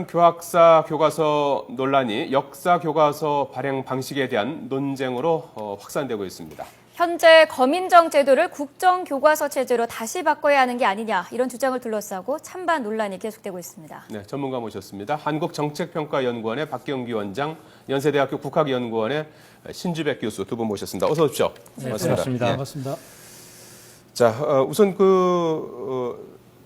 교학사 교과서 논란이 역사 교과서 발행 방식에 대한 논쟁으로 확산되고 있습니다. 현재 검인정 제도를 국정교과서 체제로 다시 바꿔야 하는 게 아니냐 이런 주장을 둘러싸고 찬반 논란이 계속되고 있습니다. 네, 전문가 모셨습니다. 한국정책평가연구원의 박경기 원장, 연세대학교 국학연구원의 신주백 교수 두 분 모셨습니다. 어서 오십시오. 네, 반갑습니다. 반갑습니다. 자, 우선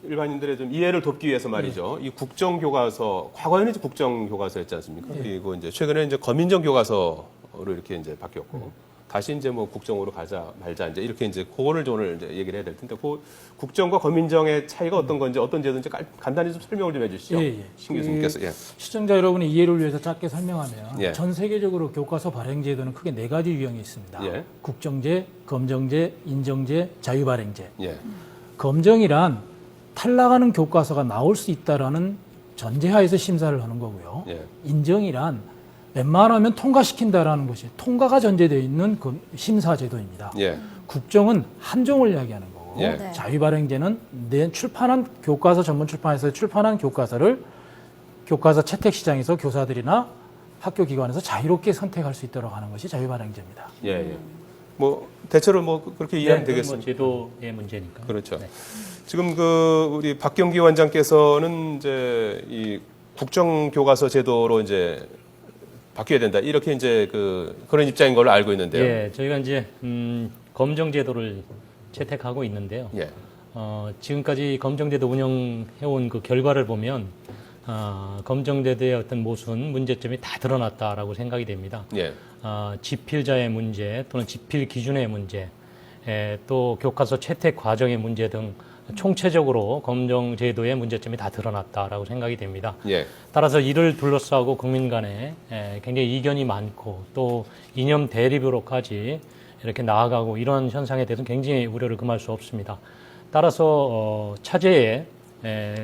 일반인들의 좀 이해를 돕기 위해서 말이죠. 이 국정교과서, 과거에는 이제 국정교과서였지 않습니까? 그리고 이제 최근에 이제 검인정 교과서로 이렇게 이제 바뀌었고, 다시 이제 뭐 국정으로 가자 말자 이제 이렇게 이제 그거를 좀 오늘 이제 얘기를 해야 될 텐데, 그 국정과 검인정의 차이가 어떤 건지 어떤 제도인지 간단히 좀 설명을 좀 해주시죠. 신 교수님께서. 시청자 여러분의 이해를 위해서 짧게 설명하면 예. 전 세계적으로 교과서 발행 제도는 크게 네 가지 유형이 있습니다. 예. 국정제, 검정제, 인정제, 자유발행제. 예. 검정이란 탈락하는 교과서가 나올 수 있다라는 전제하에서 심사를 하는 거고요. 예. 인정이란 웬만하면 통과시킨다라는 것이 통과가 전제되어 있는 그 심사 제도입니다. 예. 국정은 한 종을 이야기하는 거고 예. 네. 자유발행제는 내 출판한 교과서 전문 출판에서 출판한 교과서를 교과서 채택 시장에서 교사들이나 학교 기관에서 자유롭게 선택할 수 있도록 하는 것이 자유발행제입니다. 예. 예. 뭐 대체로 뭐 그렇게 이해하면 되겠습니다. 제도의 문제니까. 그렇죠. 네. 지금 우리 박경기 원장께서는 이제 이 국정교과서 제도로 이제 바뀌어야 된다. 이렇게 이제 그런 입장인 걸로 알고 있는데요. 예, 저희가 이제 검정 제도를 채택하고 있는데요. 예. 지금까지 검정 제도 운영해온 그 결과를 보면 검정 제도의 어떤 모순 문제점이 다 드러났다라고 생각이 됩니다. 예. 집필자의 문제 또는 집필 기준의 문제, 또 교과서 채택 과정의 문제 등 총체적으로 검정 제도의 문제점이 다 드러났다라고 생각이 됩니다. 예. 따라서 이를 둘러싸고 국민 간에 굉장히 이견이 많고 또 이념 대립으로까지 이렇게 나아가고 이런 현상에 대해서는 굉장히 우려를 금할 수 없습니다. 따라서 차제에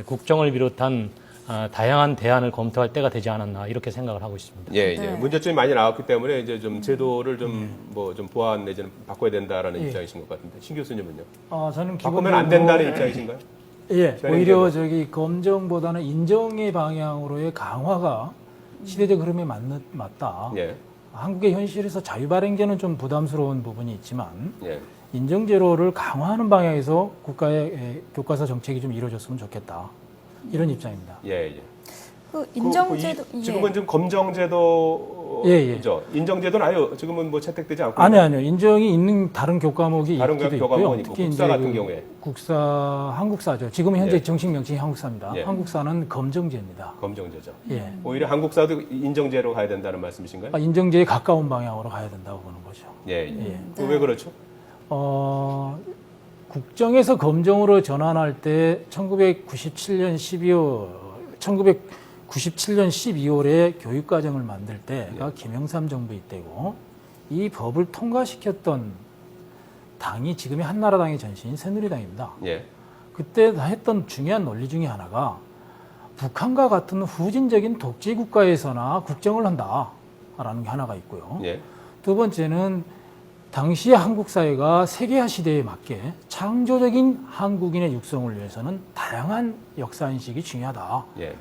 국정을 비롯한 다양한 대안을 검토할 때가 되지 않았나 이렇게 생각을 하고 있습니다. 예, 예. 네. 문제점이 많이 나왔기 때문에 이제 좀 제도를 좀 보완 내지는 바꿔야 된다라는 예. 입장이신 것 같은데 신 교수님은요? 저는 바꾸면 안 된다는 입장이신가요? 예, 발행제도. 오히려 검정보다는 인정의 방향으로의 강화가 시대적 흐름에 맞다. 예. 한국의 현실에서 자유발행제는 좀 부담스러운 부분이 있지만 예. 인정제로를 강화하는 방향에서 국가의 교과서 정책이 좀 이루어졌으면 좋겠다. 이런 입장입니다. 예, 예. 그 인정제도 지금은 지금 검정제도죠. 인정제도는 아예 지금은 뭐 채택되지 않고 아니요. 인정이 있는 다른 교과목이 다른 있기도 교과목은 있고요. 있고 국사 같은 그 경우에 한국사죠. 지금은 현재 예. 정식 명칭이 한국사입니다. 예. 한국사는 검정제입니다. 검정제죠. 예. 오히려 한국사도 인정제로 가야 된다는 말씀이신가요? 인정제에 가까운 방향으로 가야 된다고 보는 거죠. 예, 예. 예. 왜 그렇죠? 국정에서 검정으로 전환할 때 1997년 12월에 교육과정을 만들 때가 김영삼 정부 이때고 이 법을 통과시켰던 당이 지금의 한나라당의 전신인 새누리당입니다. 예. 그때 다 했던 중요한 논리 중에 하나가 북한과 같은 후진적인 독재 국가에서나 국정을 한다라는 게 하나가 있고요. 예. 두 번째는 당시의 한국 사회가 세계화 시대에 맞게 창조적인 한국인의 육성을 위해서는 다양한 역사 인식이 중요하다. 예.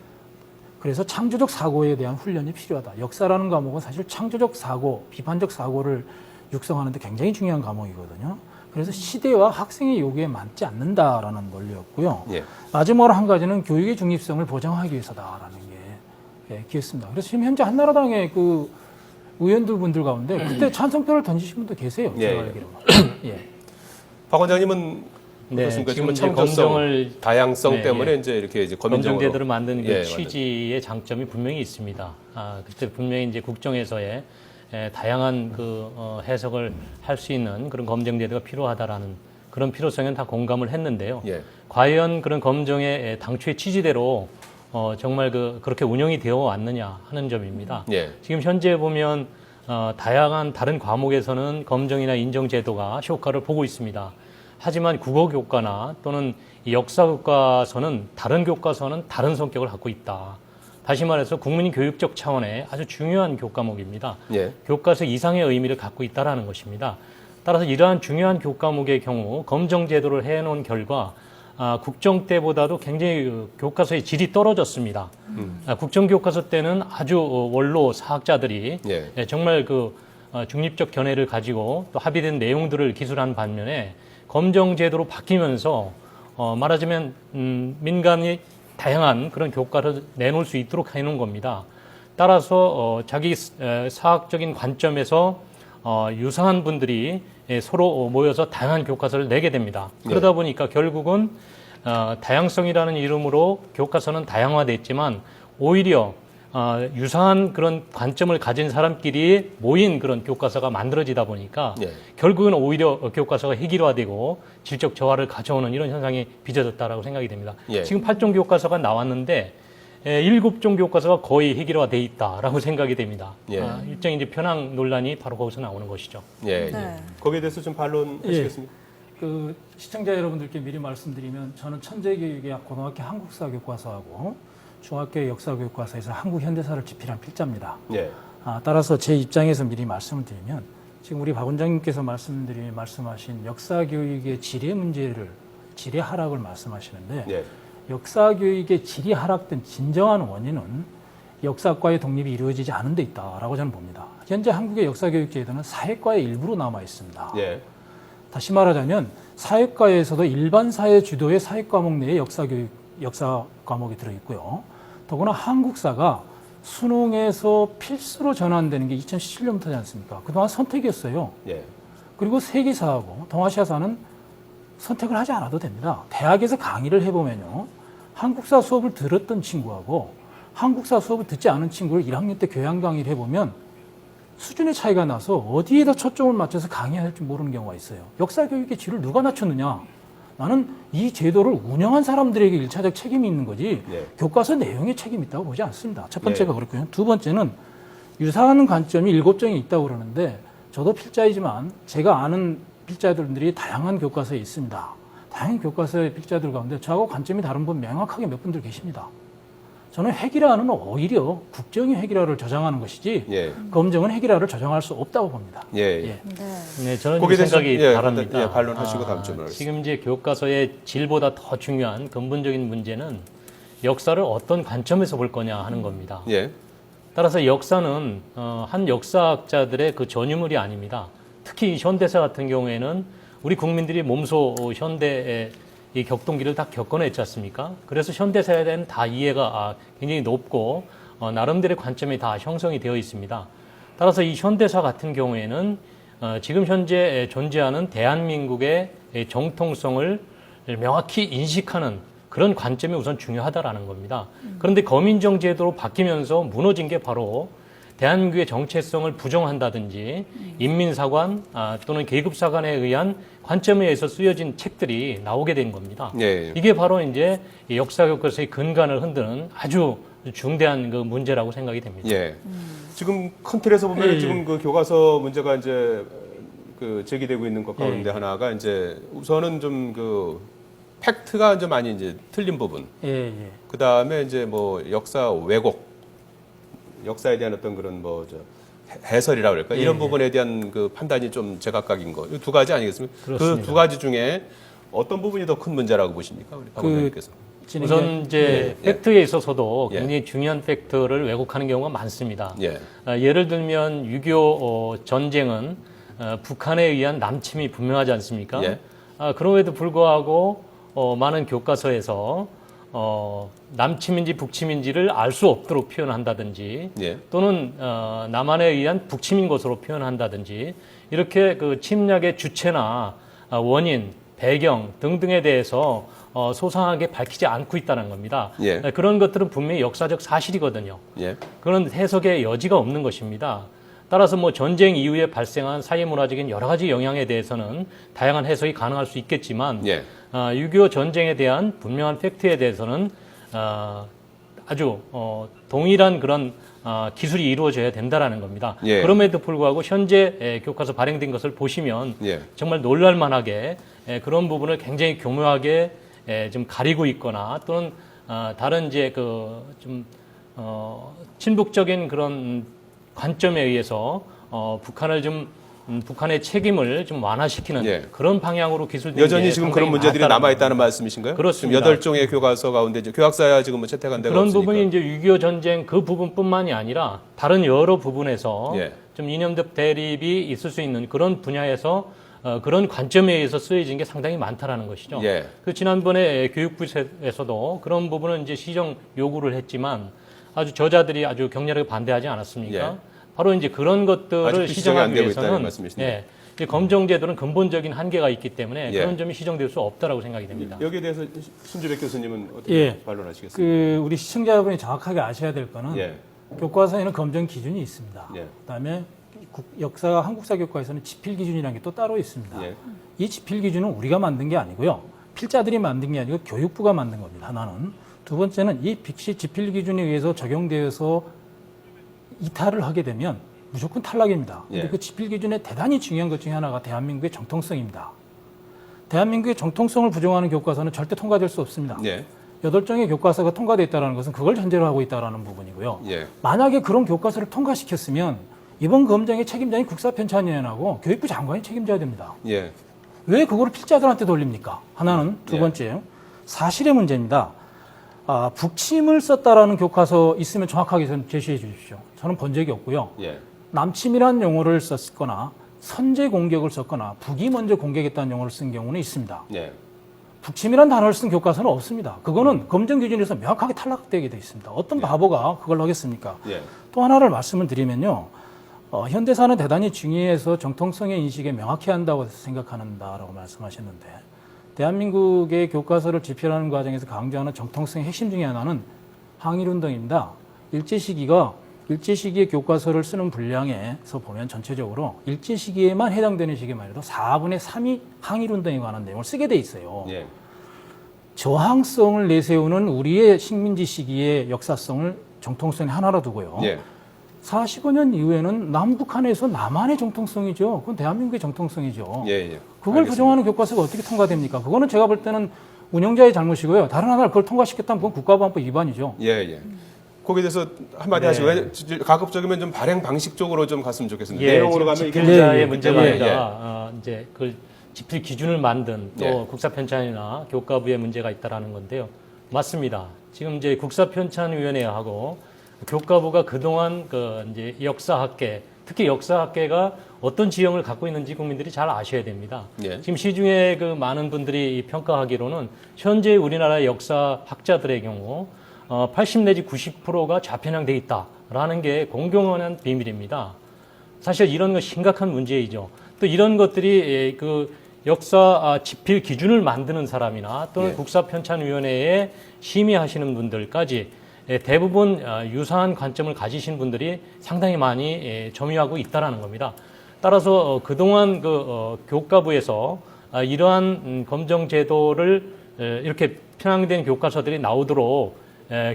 그래서 창조적 사고에 대한 훈련이 필요하다. 역사라는 과목은 사실 창조적 사고, 비판적 사고를 육성하는 데 굉장히 중요한 과목이거든요. 그래서 시대와 학생의 요구에 맞지 않는다라는 논리였고요. 예. 마지막으로 한 가지는 교육의 중립성을 보장하기 위해서다라는 게 기였습니다. 그래서 지금 현재 한나라당의 의원들 분들 가운데 그때 찬성표를 던지신 분도 계세요. 예, 제가 예. 알기로는. 예. 박 원장님은 네, 어떻습니까? 지금 이제 창조성, 검정을 다양성 네, 때문에 예. 이제 이렇게 이제 검정 검정으로 제도를 만드는 그 예, 취지의 장점이 분명히 있습니다. 그때 분명히 이제 국정에서의 다양한 해석을 할 수 있는 그런 검정 제도가 필요하다라는 그런 필요성에는 다 공감을 했는데요. 예. 과연 그런 검정의 당초의 취지대로 정말 그렇게 운영이 되어 왔느냐 하는 점입니다. 예. 지금 현재 보면 다양한 다른 과목에서는 검정이나 인정 제도가 효과를 보고 있습니다. 하지만 국어 교과나 또는 이 역사 교과서는 다른 교과서는 다른 성격을 갖고 있다. 다시 말해서 국민 교육적 차원의 아주 중요한 교과목입니다. 예. 교과서 이상의 의미를 갖고 있다라는 것입니다. 따라서 이러한 중요한 교과목의 경우 검정 제도를 해놓은 결과 국정 때보다도 굉장히 교과서의 질이 떨어졌습니다. 국정 교과서 때는 아주 원로 사학자들이 예. 정말 중립적 견해를 가지고 또 합의된 내용들을 기술한 반면에 검정제도로 바뀌면서 말하자면 민간이 다양한 그런 교과를 내놓을 수 있도록 해놓은 겁니다. 따라서 자기 사학적인 관점에서 유사한 분들이 서로 모여서 다양한 교과서를 내게 됩니다. 그러다 보니까 결국은 다양성이라는 이름으로 교과서는 다양화됐지만 오히려 유사한 그런 관점을 가진 사람끼리 모인 그런 교과서가 만들어지다 보니까 예. 결국은 오히려 교과서가 획일화되고 질적 저하를 가져오는 이런 현상이 빚어졌다라고 생각이 됩니다. 예. 지금 8종 교과서가 나왔는데 7종 교과서가 거의 획일화돼 있다라고 생각이 됩니다. 예. 일종의 이제 편향 논란이 바로 거기서 나오는 것이죠. 예, 네. 예. 거기에 대해서 좀 반론하시겠습니까? 그 시청자 여러분들께 미리 말씀드리면 저는 천재교육의 고등학교 한국사 교과서하고 중학교 역사 교과서에서 한국 현대사를 집필한 필자입니다. 예. 따라서 제 입장에서 미리 말씀을 드리면 지금 우리 박 원장님께서 말씀하신 역사 교육의 질의 문제를 질의 하락을 말씀하시는데 예. 역사 교육의 질이 하락된 진정한 원인은 역사과의 독립이 이루어지지 않은 데 있다라고 저는 봅니다. 현재 한국의 역사 교육 제도는 사회과의 일부로 남아 있습니다. 예. 다시 말하자면 사회과에서도 일반 사회 주도의 사회 과목 내에 역사 과목이 들어 있고요. 더구나 한국사가 수능에서 필수로 전환되는 게 2017년부터지 않습니까? 그동안 선택이었어요. 예. 그리고 세계사하고 동아시아사는 선택을 하지 않아도 됩니다. 대학에서 강의를 해보면요. 한국사 수업을 들었던 친구하고 한국사 수업을 듣지 않은 친구를 1학년 때 교양 강의를 해보면 수준의 차이가 나서 어디에다 초점을 맞춰서 강의해야 할지 모르는 경우가 있어요. 역사 교육의 질을 누가 낮췄느냐? 나는 이 제도를 운영한 사람들에게 일차적 책임이 있는 거지 예. 교과서 내용에 책임이 있다고 보지 않습니다. 첫 번째가 예. 그렇고요. 두 번째는 유사한 관점이 7종이 있다고 그러는데 저도 필자이지만 제가 아는 필자들이 다양한 교과서에 있습니다. 다양한 교과서의 필자들 가운데 저하고 관점이 다른 분 명확하게 몇 분들 계십니다. 저는 획일화는 오히려 국정이 획일화를 조장하는 것이지 예. 검정은 획일화를 조장할 수 없다고 봅니다. 예. 예. 네. 네, 저는 거기에 이 대해서 생각이 예, 다릅니다. 예, 반론하시고 다음 질문을 지금 이제 교과서의 질보다 더 중요한 근본적인 문제는 역사를 어떤 관점에서 볼 거냐 하는 겁니다. 예. 따라서 역사는 한 역사학자들의 그 전유물이 아닙니다. 특히 현대사 같은 경우에는 우리 국민들이 몸소 현대의 이 격동기를 다 겪어냈지 않습니까? 그래서 현대사에 대한 다 이해가 굉장히 높고 나름대로의 관점이 다 형성이 되어 있습니다. 따라서 이 현대사 같은 경우에는 지금 현재 존재하는 대한민국의 정통성을 명확히 인식하는 그런 관점이 우선 중요하다라는 겁니다. 그런데 거민정 제도로 바뀌면서 무너진 게 바로 대한민국의 정체성을 부정한다든지 인민사관 또는 계급사관에 의한 관점에 의해서 쓰여진 책들이 나오게 된 겁니다. 예. 이게 바로 이제 역사 교과서의 근간을 흔드는 아주 중대한 그 문제라고 생각이 됩니다. 예. 지금 큰 틀에서 보면 예, 예. 지금 그 교과서 문제가 이제 그 제기되고 있는 것 가운데 하나가 이제 우선은 좀 그 팩트가 좀 많이 이제 틀린 부분. 예, 예. 그 다음에 이제 뭐 역사 왜곡, 역사에 대한 어떤 그런 뭐 저 해설이라 그럴까 예, 이런 예. 부분에 대한 그 판단이 좀 제각각인 거. 이 두 가지 아니겠습니까? 그 그렇습니다. 두 가지 중에 어떤 부분이 더 큰 문제라고 보십니까, 우리 박 원장님께서? 우선 이제 예. 팩트에 있어서도 예. 굉장히 중요한 팩트를 왜곡하는 경우가 많습니다. 예. 예를 들면 6.25 전쟁은 북한에 의한 남침이 분명하지 않습니까? 예. 그럼에도 불구하고 많은 교과서에서 남침인지 북침인지를 알 수 없도록 표현한다든지 예. 또는 남한에 의한 북침인 것으로 표현한다든지 이렇게 그 침략의 주체나 원인, 배경 등등에 대해서 소상하게 밝히지 않고 있다는 겁니다. 예. 그런 것들은 분명히 역사적 사실이거든요. 예. 그런 해석의 여지가 없는 것입니다. 따라서 뭐 전쟁 이후에 발생한 사회문화적인 여러 가지 영향에 대해서는 다양한 해석이 가능할 수 있겠지만 예. 6.25 전쟁에 대한 분명한 팩트에 대해서는 아주 동일한 그런 기술이 이루어져야 된다라는 겁니다. 예. 그럼에도 불구하고 현재 교과서 발행된 것을 보시면 예. 정말 놀랄만하게 그런 부분을 굉장히 교묘하게 좀 가리고 있거나 또는 다른 이제 좀 친북적인 그런 관점에 의해서 북한을 좀 북한의 책임을 좀 완화시키는 예. 그런 방향으로 기술된 여전히 게 지금 상당히 그런 문제들이 많다라는 남아 있다는 겁니다. 말씀이신가요? 그렇습니다. 지금 8종의 교과서 가운데 이제 교학사야 지금 뭐 채택한 데가 그런 없으니까. 부분이 이제 6.25 전쟁 그 부분뿐만이 아니라 다른 여러 부분에서 예. 좀 이념적 대립이 있을 수 있는 그런 분야에서 그런 관점에 의해서 쓰여진 게 상당히 많다라는 것이죠. 예. 그 지난번에 교육부에서도 그런 부분은 이제 시정 요구를 했지만 아주 저자들이 아주 격렬하게 반대하지 않았습니까? 예. 바로 이제 그런 것들을 아직도 시정이 안 시정하기 되고 있다는 위해서는 말씀이시네요. 예, 이제 검정제도는 근본적인 한계가 있기 때문에 예. 그런 점이 시정될 수 없다라고 생각이 됩니다. 여기에 대해서 신주백 교수님은 어떻게 예. 반론하시겠습니까? 우리 시청자분이 정확하게 아셔야 될 거는 예. 교과서에는 검정 기준이 있습니다. 예. 그다음에 역사 한국사 교과에서는 지필 기준이라는 게 또 따로 있습니다. 예. 이 지필 기준은 우리가 만든 게 아니고요. 필자들이 만든 게 아니고 교육부가 만든 겁니다. 하나는. 두 번째는 이 빅시 지필 기준에 의해서 적용되어서 이탈을 하게 되면 무조건 탈락입니다. 근데 예. 그 지필 기준에 대단히 중요한 것 중에 하나가 대한민국의 정통성입니다. 대한민국의 정통성을 부정하는 교과서는 절대 통과될 수 없습니다. 예. 8종의 교과서가 통과되어 있다는 것은 그걸 전제로 하고 있다는 부분이고요. 예. 만약에 그런 교과서를 통과시켰으면 이번 검정의 책임자인 국사편찬위원하고 교육부 장관이 책임져야 됩니다. 예. 왜 그거를 필자들한테 돌립니까? 하나는. 두 예. 번째, 사실의 문제입니다. 북침을 썼다라는 교과서 있으면 정확하게 제시해 주십시오. 저는 본 적이 없고요. 예. 남침이라는 용어를 썼거나 선제 공격을 썼거나 북이 먼저 공격했다는 용어를 쓴 경우는 있습니다. 예. 북침이라는 단어를 쓴 교과서는 없습니다. 그거는 검정 기준에서 명확하게 탈락되게 돼 있습니다. 어떤 바보가 그걸 하겠습니까? 예. 또 하나를 말씀을 드리면요. 현대사는 대단히 중요해서 정통성의 인식에 명확히 한다고 생각한다라고 말씀하셨는데 대한민국의 교과서를 집필하는 과정에서 강조하는 정통성의 핵심 중에 하나는 항일운동입니다. 일제시기의 교과서를 쓰는 분량에서 보면 전체적으로 일제시기에만 해당되는 시기만 해도 4분의 3이 항일운동에 관한 내용을 쓰게 돼 있어요. 예. 저항성을 내세우는 우리의 식민지 시기의 역사성을 정통성의 하나로 두고요. 예. 45년 이후에는 남북한에서 남한의 정통성이죠. 그건 대한민국의 정통성이죠. 예. 예. 그걸 알겠습니다. 부정하는 교과서가 어떻게 통과됩니까? 그거는 제가 볼 때는 운영자의 잘못이고요. 다른 하나를 그걸 통과시켰다면 그건 국가보안법 위반이죠. 예. 예. 거기에 대해서 한마디 네. 하시고 왜 가급적이면 좀 발행 방식적으로 좀 갔으면 좋겠습니다. 예, 내용으로 지금 가면 이게 집필자의 예, 문제가 예, 아니라 이제 그 집필 기준을 만든 또 예. 국사편찬이나 교과부에 문제가 있다라는 건데요. 맞습니다. 지금 이제 국사편찬위원회하고 교과부가 그동안 그 이제 역사학계, 특히 역사학계가 어떤 지형을 갖고 있는지 국민들이 잘 아셔야 됩니다. 예. 지금 시중에 그 많은 분들이 평가하기로는 현재 우리나라 역사학자들의 경우 80 내지 90%가 좌편향돼 있다라는 게 공공연한 비밀입니다. 사실 이런 건 심각한 문제이죠. 또 이런 것들이 그 역사 집필 기준을 만드는 사람이나 또는 예. 국사편찬위원회에 심의하시는 분들까지 대부분 유사한 관점을 가지신 분들이 상당히 많이 점유하고 있다라는 겁니다. 따라서 그동안 그 교과부에서 이러한 검정 제도를 이렇게 편향된 교과서들이 나오도록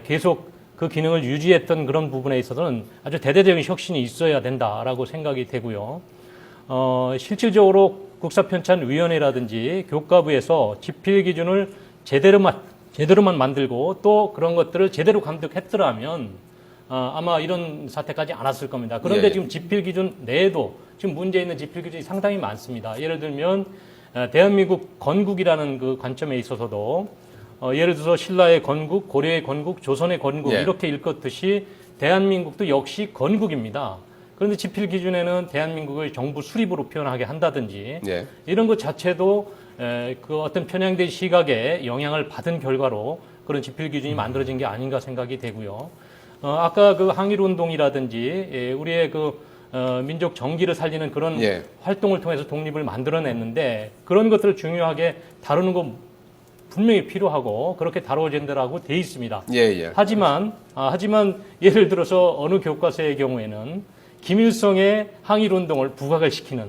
계속 그 기능을 유지했던 그런 부분에 있어서는 아주 대대적인 혁신이 있어야 된다라고 생각이 되고요. 실질적으로 국사편찬위원회라든지 교과부에서 집필 기준을 제대로만 만들고 또 그런 것들을 제대로 감독했더라면 아마 이런 사태까지 않았을 겁니다. 그런데 예. 지금 집필 기준 내에도 지금 문제 있는 집필 기준이 상당히 많습니다. 예를 들면 대한민국 건국이라는 그 관점에 있어서도 예를 들어서 신라의 건국, 고려의 건국, 조선의 건국 예. 이렇게 일컫듯이 대한민국도 역시 건국입니다. 그런데 집필 기준에는 대한민국을 정부 수립으로 표현하게 한다든지 예. 이런 것 자체도 그 어떤 편향된 시각에 영향을 받은 결과로 그런 집필 기준이 만들어진 게 아닌가 생각이 되고요. 아까 그 항일운동이라든지 우리의 그 민족 정기를 살리는 그런 예. 활동을 통해서 독립을 만들어냈는데 그런 것들을 중요하게 다루는 거 분명히 필요하고 그렇게 다뤄진다라고 돼 있습니다. 예. 예. 하지만 예를 들어서 어느 교과서의 경우에는 김일성의 항일운동을 부각을 시키는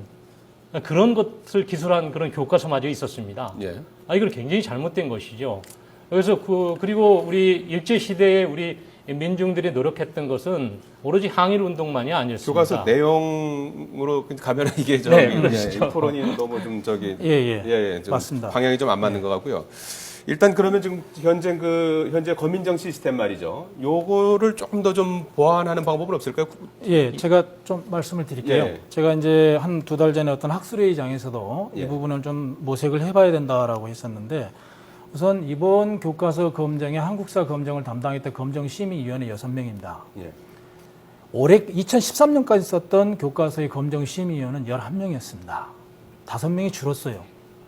그런 것을 기술한 그런 교과서마저 있었습니다. 예. 이걸 굉장히 잘못된 것이죠. 그래서 그리고 우리 일제 시대에 우리 민중들이 노력했던 것은 오로지 항일운동만이 아니었습니다. 교과서 내용으로 가면 이게 네, 그렇죠. 토론이 너무 좀 예. 좀 맞습니다. 방향이 좀 안 맞는 것 같고요. 일단 그러면 지금 현재 검인정 시스템 말이죠. 요거를 조금 더 좀 보완하는 방법은 없을까요? 예, 제가 좀 말씀을 드릴게요. 예. 제가 이제 한 2달 전에 어떤 학술회의장에서도 예. 이 부분을 좀 모색을 해봐야 된다라고 했었는데 우선 이번 교과서 검정에 한국사 검정을 담당했던 검정심의위원회 6명입니다. 예. 올해 2013년까지 썼던 교과서의 검정심의위원은 11명이었습니다. 5명이 줄었어요.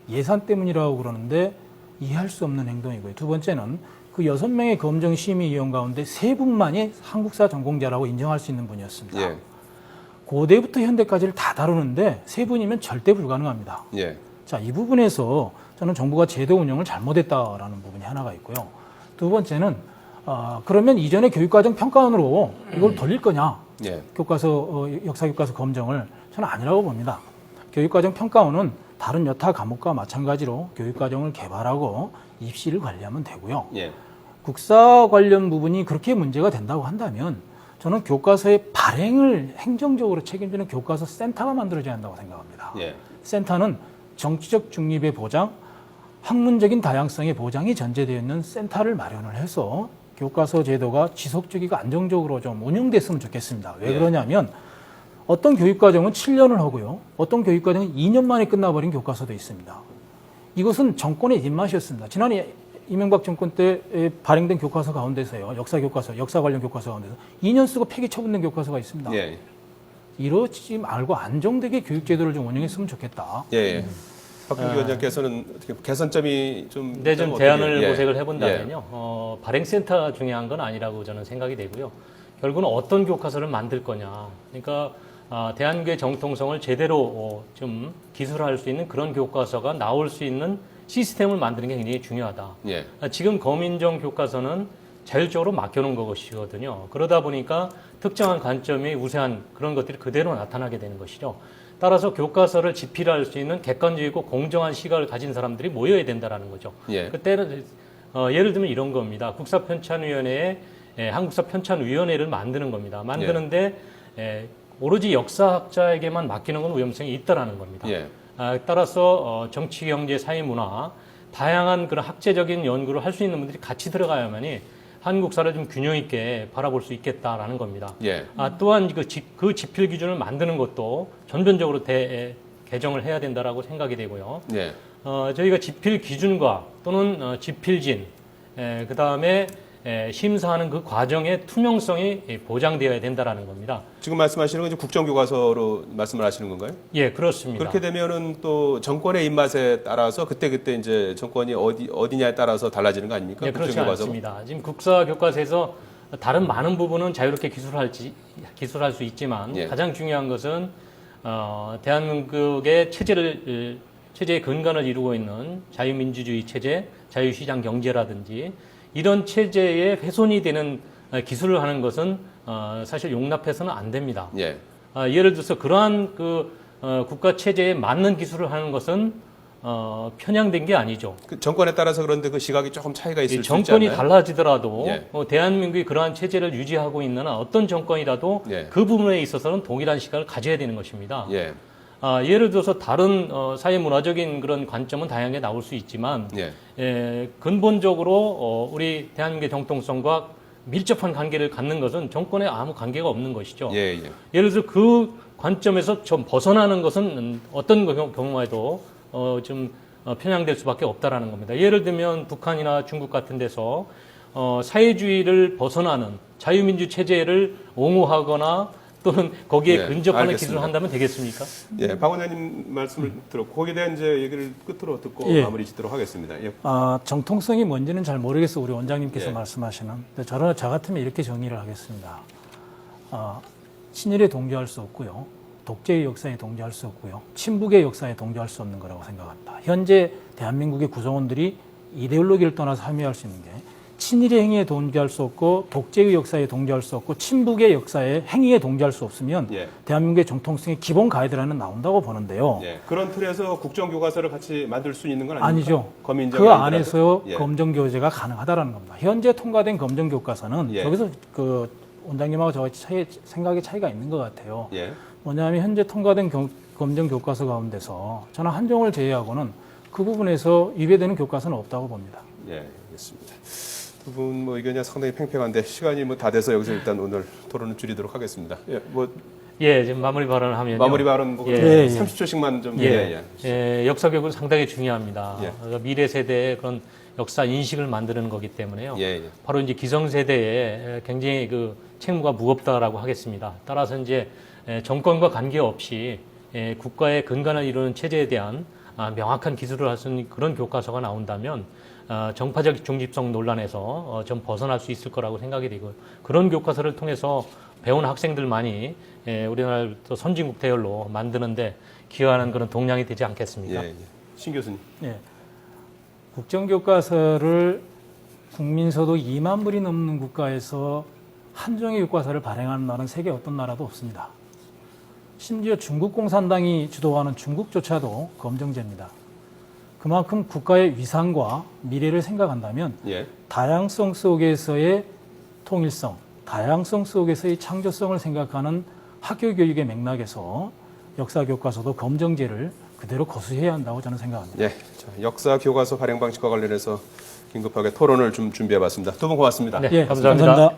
예산 때문이라고 그러는데 이해할 수 없는 행동이고요. 두 번째는 그 6명의 검정심의위원 가운데 3분만이 한국사 전공자라고 인정할 수 있는 분이었습니다. 예. 고대부터 현대까지를 다 다루는데 3분이면 절대 불가능합니다. 예. 자, 이 부분에서 저는 정부가 제도 운영을 잘못했다라는 부분이 하나가 있고요. 두 번째는 그러면 이전에 교육과정 평가원으로 이걸 돌릴 거냐? 예. 교과서 역사 교과서 검정을 저는 아니라고 봅니다. 교육과정 평가원은 다른 여타 과목과 마찬가지로 교육과정을 개발하고 입시를 관리하면 되고요. 예. 국사 관련 부분이 그렇게 문제가 된다고 한다면 저는 교과서의 발행을 행정적으로 책임지는 교과서 센터가 만들어져야 한다고 생각합니다. 예. 센터는 정치적 중립의 보장, 학문적인 다양성의 보장이 전제되어 있는 센터를 마련을 해서 교과서 제도가 지속적이고 안정적으로 좀 운영됐으면 좋겠습니다. 왜 예. 그러냐면 어떤 교육과정은 7년을 하고요. 어떤 교육과정은 2년 만에 끝나버린 교과서도 있습니다. 이것은 정권의 입맛이었습니다. 지난해 이명박 정권 때 발행된 교과서 가운데서요. 역사 교과서, 역사 관련 교과서 가운데서 2년 쓰고 폐기 처분된 교과서가 있습니다. 예. 이러지 말고 안정되게 교육제도를 좀 운영했으면 좋겠다. 예. 예. 박준기 위원장께서는 어떻게 개선점이 좀 네, 좀 어떻게- 대안을 예. 모색을 해본다면요. 발행센터가 중요한 건 아니라고 저는 생각이 되고요. 결국은 어떤 교과서를 만들 거냐. 그러니까 대한민국의 정통성을 제대로 좀 기술할 수 있는 그런 교과서가 나올 수 있는 시스템을 만드는 게 굉장히 중요하다. 예. 지금 검인정 교과서는 자율적으로 맡겨놓은 것이거든요. 그러다 보니까 특정한 관점이 우세한 그런 것들이 그대로 나타나게 되는 것이죠. 따라서 교과서를 집필할 수 있는 객관적이고 공정한 시각을 가진 사람들이 모여야 된다는 거죠. 예. 그때는 예를 들면 이런 겁니다. 국사편찬위원회에 한국사 편찬위원회를 만드는 겁니다. 만드는데 오로지 역사학자에게만 맡기는 건 위험성이 있다라는 겁니다. 예. 따라서 정치, 경제, 사회, 문화 다양한 그런 학제적인 연구를 할 수 있는 분들이 같이 들어가야만이 한국사를 좀 균형 있게 바라볼 수 있겠다라는 겁니다. 예. 또한 그 집필 기준을 만드는 것도 전면적으로 개정을 해야 된다라고 생각이 되고요. 예. 저희가 집필 기준과 또는 집필진, 그 다음에 심사하는 그 과정의 투명성이 보장되어야 된다라는 겁니다. 지금 말씀하시는 건 이제 국정교과서로 말씀을 하시는 건가요? 예, 그렇습니다. 그렇게 되면은 또 정권의 입맛에 따라서 그때 이제 정권이 어디냐에 따라서 달라지는 거 아닙니까? 네, 그렇지 국정교과서. 않습니다. 지금 국사 교과서에서 다른 많은 부분은 자유롭게 기술할 수 있지만 예. 가장 중요한 것은 대한민국의 체제의 근간을 이루고 있는 자유민주주의 체제, 자유시장 경제라든지 이런 체제에 훼손이 되는 기술을 하는 것은 사실 용납해서는 안 됩니다. 예. 예를 들어서 그러한 국가 체제에 맞는 기술을 하는 것은 편향된 게 아니죠. 그 정권에 따라서 그런데 그 시각이 조금 차이가 있을 수 있지 정권이 않나요? 달라지더라도 예. 대한민국이 그러한 체제를 유지하고 있는 어떤 정권이라도 예. 그 부분에 있어서는 동일한 시각을 가져야 되는 것입니다. 예. 예를 들어서 다른 사회 문화적인 그런 관점은 다양하게 나올 수 있지만 예. 근본적으로 우리 대한민국의 정통성과 밀접한 관계를 갖는 것은 정권에 아무 관계가 없는 것이죠. 예. 예. 예를 들어 그 관점에서 좀 벗어나는 것은 어떤 경우에도 좀 편향될 수밖에 없다라는 겁니다. 예를 들면 북한이나 중국 같은 데서 사회주의를 벗어나는 자유민주 체제를 옹호하거나 또는 거기에 예, 근접하는 알겠습니다. 기술을 한다면 되겠습니까? 예. 박 원장님 말씀을 들었고 거기에 대한 이제 얘기를 끝으로 듣고 예. 마무리 짓도록 하겠습니다. 예. 정통성이 뭔지는 잘 모르겠어 우리 원장님께서 예. 말씀하시는. 근데 저 같으면 이렇게 정의를 하겠습니다. 친일에 동조할 수 없고요. 독재의 역사에 동조할 수 없고요. 친북의 역사에 동조할 수 없는 거라고 생각합니다. 현재 대한민국의 구성원들이 이데올로기를 떠나서 함의할 수 있는 게 친일의 행위에 동조할 수 없고 독재의 역사에 동조할 수 없고 친북의 역사에 행위에 동조할 수 없으면 예. 대한민국의 정통성의 기본 가이드라인은 나온다고 보는데요. 예. 그런 틀에서 국정교과서를 같이 만들 수 있는 건 아닙니까? 아니죠. 검인정이 그 아니더라도? 안에서 예. 검정교재가 가능하다라는 겁니다. 현재 통과된 검정교과서는 예. 여기서 그 원장님하고 저 생각의 차이가 있는 것 같아요. 예. 뭐냐면 현재 통과된 검정교과서 가운데서 저는 한정을 제외하고는 그 부분에서 위배되는 교과서는 없다고 봅니다. 예, 알겠습니다. 두 분 뭐 의견이 상당히 팽팽한데 시간이 뭐 다 돼서 여기서 일단 오늘 토론을 줄이도록 하겠습니다. 예, 뭐 예, 지금 마무리 발언을 하면요. 마무리 발언 뭐 예. 30초씩만 좀 역사 교육은 상당히 중요합니다. 예. 그러니까 미래 세대의 그런 역사 인식을 만드는 거기 때문에요. 예, 예. 바로 이제 기성 세대에 굉장히 그 책무가 무겁다라고 하겠습니다. 따라서 이제 정권과 관계없이 국가의 근간을 이루는 체제에 대한 명확한 기술을 할 수 있는 그런 교과서가 나온다면 정파적 중립성 논란에서 좀 벗어날 수 있을 거라고 생각이 되고, 그런 교과서를 통해서 배운 학생들만이 우리나라를 또 선진국 대열로 만드는데 기여하는 그런 동량이 되지 않겠습니까? 예, 예. 신 교수님. 예. 국정교과서를 국민소득 2만 불이 넘는 국가에서 한 종의 교과서를 발행하는 나라는 세계 어떤 나라도 없습니다. 심지어 중국 공산당이 주도하는 중국조차도 검정제입니다. 그만큼 국가의 위상과 미래를 생각한다면 예. 다양성 속에서의 통일성, 다양성 속에서의 창조성을 생각하는 학교 교육의 맥락에서 역사 교과서도 검정제를 그대로 거수해야 한다고 저는 생각합니다. 예. 자, 역사 교과서 발행 방식과 관련해서 긴급하게 토론을 좀 준비해 봤습니다. 두 분 고맙습니다. 네, 예, 감사합니다.